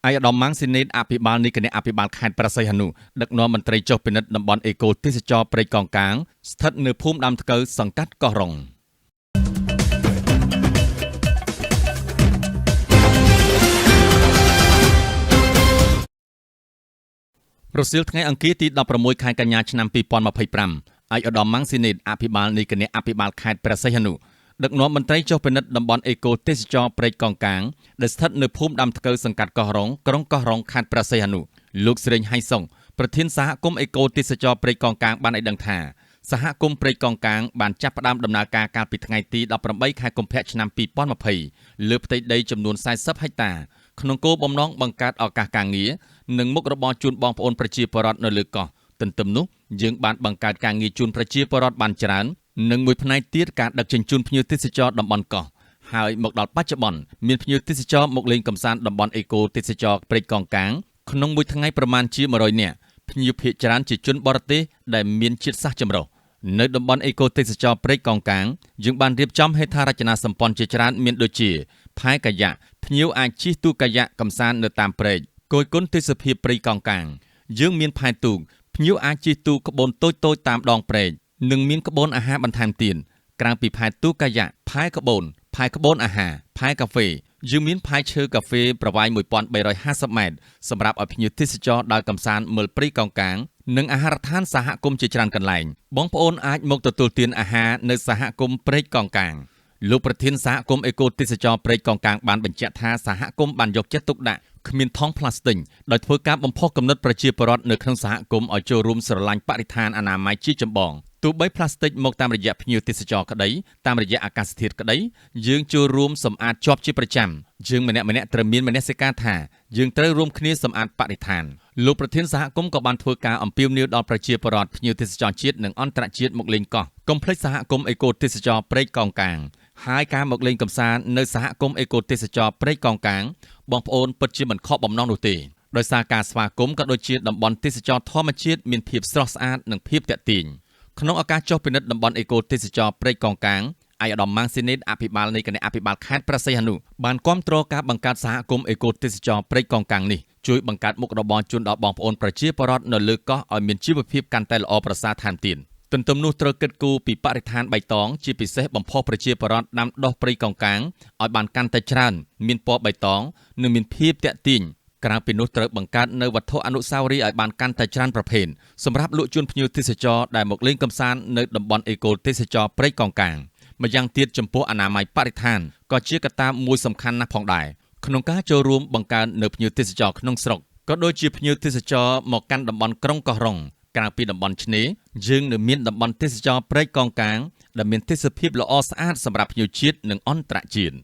ឯកឧត្តមម៉ាំងស៊ីណេតអភិបាលនៃគណៈអភិបាលខេត្តព្រះសីហនុដឹកនាំមន្ត្រីចុះពិនិត្យតំបន់អេកូទេសចរព្រៃកោងកាងស្ថិតនៅភូមិដើមថ្កូវសង្កាត់កោះរ៉ុងរសៀលថ្ងៃអង្គារទី16ខែកញ្ញាឆ្នាំ2025ឯកឧត្តមម៉ាំងស៊ីណេតអភិបាលនៃគណៈអភិបាលខេត្តព្រះសីហនុដឹកនាំមន្ត្រីចុះពិនិត្យតំបន់អេកូទេសចរព្រៃកោងកាងដែលស្ថិតនៅភូមិដើមថ្កូវសង្កាត់កោះរ៉ុងក្រុងកោះរ៉ុងខេត្តព្រះសីហនុលោកស្រីហៃសុងប្រធានសហគមន៍អេកូទេសចរព្រៃកោងកាងបានឲ្យដឹងថាសហគមន៍ព្រៃកោងកាងបានចាប់ផ្ដើមដំណើរការកាលពីថ្ងៃទី18ខែកុម្ភៈឆ្នាំ2020លើផ្ទៃដីចំនួន40ហិកតាក្នុងគោលបំណងបង្កើតឱកាសការងារនិងមុខរបរជូនបងប្អូនប្រជាពលរដ្ឋនៅលើកោះទន្ទឹមនោះយើងបានបង្កើតការងារជូនប្រជាពលរដ្ឋបានច្រើននិងមួយផ្នែកទៀតការដឹកជញ្ជូនភ្ញៀវទេសចរតំបន់កោះហើយមកដល់បច្ចុប្បន្នមានភ្ញៀវទេសចរមកលេងកម្សាន្តតំបន់អេកូទេសចរព្រៃកោងកាងក្នុងមួយថ្ងៃប្រមាណជា100នាក់ភ្ញៀវភាគច្រើនជាជនបរទេសដែលមានជាតិសាសន៍ចម្រុះនៅតំបន់អេកូទេសចរព្រៃកោងកាងយើងបានរៀបចំហេដ្ឋារចនាសម្ព័ន្ធជាច្រើនមានដូចជាផែកាយ៉ាក់ភ្ញៀវអាចជិះទូកកាយ៉ាក់កម្សាន្តនៅតាមព្រែកគយគន់ទេសភាពព្រៃកោងកាងយើងមានផែទូកភ្ញៀវអាចជិះទូកក្បូនតូចៗតាមដងព្រែកនិងមានក្បូនអាហារបន្ថែមទៀតក្រៅពីផែទូកកាយ៉ាក់ផែក្បូនអាហារផែកាហ្វេយើងមានផែឈើកាហ្វេប្រវែង1350ម៉ែត្រសម្រាប់ឲ្យភ្ញៀវទេសចរដើរកម្សាន្តមើលព្រៃកោងកាងនិងអាហារដ្ឋានសហគមន៍ជាច្រើនកន្លែងបងប្អូនអាចមកទទួលទានអាហារនៅសហគមន៍ព្រៃកោងកាងលោកប្រធានសហគមន៍អេកូទេសចរព្រៃកោងកាងបានបញ្ជាក់ថាសហគមន៍បានយកចិត្តទុកដាក់គ្មានថង់ប្លាស្ទិកដោយធ្វើការបំផុសគំនិតប្រជាពលរដ្ឋនៅក្នុងសហគមន៍ឲ្យចូលរួមស្រឡាញ់បរិស្ថានអនាម័យជាចម្បងទោះបីប្លាស្ទិកមកតាមរយៈភ្ញៀវទេសចរក្តីតាមរយៈអាកាសធាតុក្តីយើងចូលរួមសម្អាតជាប់ជាប្រចាំយើងម្នាក់ត្រូវមានមនសិការថាយើងត្រូវរួមគ្នាសម្អាតបរិស្ថានលោកប្រធានសហគមន៍ក៏បានធ្វើការអំពាវនាវដល់ប្រជាពលរដ្ឋភ្ញៀវទេសចរជាតិនិងអន្តរជាតិមកលេងកោះកុំភ្លេចសហគមន៍អេកូទេសចរព្រៃកោងកាងហើយការមកលេងកម្សាន្តនៅសហគមន៍អេកូទេសចរព្រៃកោងកាងបងប្អូនពិតជាមិនខកបំណងនោះទេដោយសារការស្វាគមន៍ក៏ដូចជាតំបន់ទេសចរធម្មជាតិមានភាពស្រស់ស្អាតនិងភាពទាក់ទាញក្នុងឱកាសចុះពិនិត្យតំបន់អេកូទេសចរព្រៃកោងកាងឯកឧត្តមម៉ាំងស៊ីណេតអភិបាលនៃគណៈអភិបាលខេត្តព្រះសីហនុបានគាំទ្រការបង្កើតសហគមន៍អេកូទេសចរព្រៃកោងកាងនេះជួយបង្កើតមុខរបរជូនដល់បងប្អូនប្រជាពលរដ្ឋនៅលើកោះឲ្យមានជីវភាពកាន់តែល្អប្រសើរថែមទៀតទន្ទឹមនោះត្រូវគិតគូរពីបរិស្ថានបៃតងជាពិសេសបំផុសប្រជាពលរដ្ឋដាំដុះព្រៃកោងកាងឲ្យបានកាន់តែច្រើនមានពណ៌បៃតងនិងមានភាពទាក់ទាញក្រៅពីនោះត្រូវបង្កើតនៅវត្ថុអនុស្សាវរីយ៍ឲ្យបានកាន់តែច្រើនប្រភេទសម្រាប់លក់ជូនភ្ញៀវទេសចរដែលមកលេងកម្សាន្តនៅតំបន់អេកូទេសចរព្រៃកោងកាងម្យ៉ាងទៀតចំពោះអនាម័យបរិស្ថានក៏ជាកត្តាមួយសំខាន់ណាស់ផងដែរក្នុងការចូលរួមបង្កើននៅភ្ញៀវទេសចរក្នុងស្រុកក៏ដូចជាភ្ញៀវទេសចរមកកាន់តំបន់ក្រុងកោះរ៉ុងក្រៅពីតំបន់ឆ្នេរយើងនៅមានតំបន់ទេសចរព្រៃកោងកាងដែលមានទេសភាពល្អស្អាតសម្រាប់ភ្ញៀវជាតិនិងអន្តរជាតិ